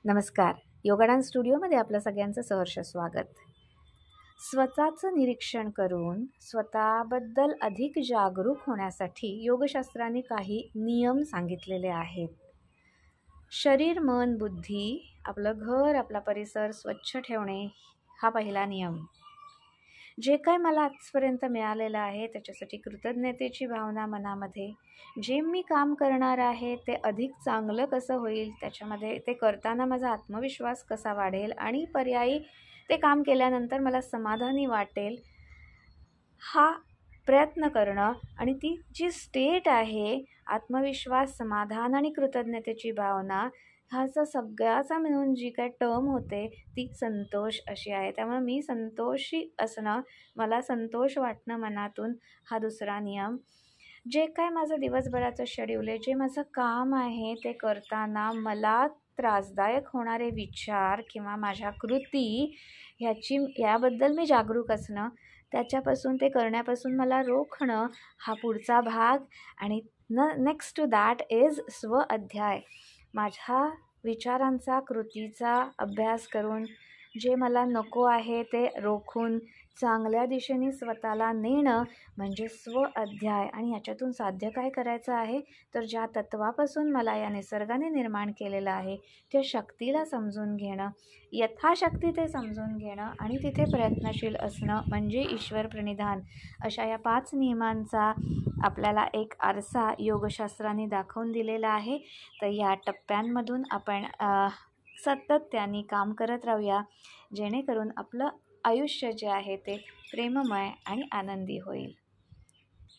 नमस्कार. योगा डान्स स्टुडिओमध्ये आपलं सगळ्यांचं सहर्ष स्वागत. स्वतःचं निरीक्षण करून स्वतःबद्दल अधिक जागरूक होण्यासाठी योगशास्त्राने काही नियम सांगितलेले आहेत. शरीर, मन, बुद्धी, आपलं घर, आपला परिसर स्वच्छ ठेवणे हा पहिला नियम. जे काय मला आजपर्यंत मिळालेलं आहे त्याच्यासाठी कृतज्ञतेची भावना मनामध्ये, जे मी काम करणार आहे ते अधिक चांगलं कसं होईल, त्याच्यामध्ये ते करताना माझा आत्मविश्वास कसा वाढेल आणि पर्यायी ते काम केल्यानंतर मला समाधानी वाटेल, हा प्रयत्न करणं आणि ती जी स्टेट आहे आत्मविश्वास, समाधान आणि कृतज्ञतेची भावना, ह्याचा सगळ्याचा मिळून जी काय टर्म होते ती संतोष अशी आहे. त्यामुळे मी संतोषी असणं, मला संतोष वाटणं मनातून, हा दुसरा नियम. जे काय माझं दिवसभराचं शेड्यूल आहे, जे माझं काम आहे ते करताना मला त्रासदायक होणारे विचार किंवा माझ्या कृती याबद्दल मी जागरूक असणं, त्याच्यापासून ते करण्यापासून मला रोखणं, हा पुढचा भाग. आणि नेक्स्ट टू दॅट इज स्व-अध्याय. माझ्या विचारांचा, कृतीचा अभ्यास करून जे मला नको आहे ते रोखून चांगल्या दिशेने स्वतःला नेणं म्हणजे स्व-अध्याय. आणि ह्याच्यातून साध्य काय करायचं आहे, तर ज्या तत्वापासून मला या निसर्गाने निर्माण केलेलं आहे त्या शक्तीला समजून घेणं, यथाशक्ती ते समजून घेणं आणि तिथे प्रयत्नशील असणं म्हणजे ईश्वर प्रणिधान. अशा या 5 नियमांचा आपल्याला एक आरसा योगशास्त्राने दाखवून दिलेला आहे. तर या टप्प्यांमधून आपण सातत्याने काम करत राहूया, जेणेकरून आपलं आयुष्य जे आहे ते प्रेममय आणि आनंदी होईल.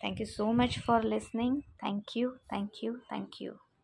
Thank you so much for listening. Thank you.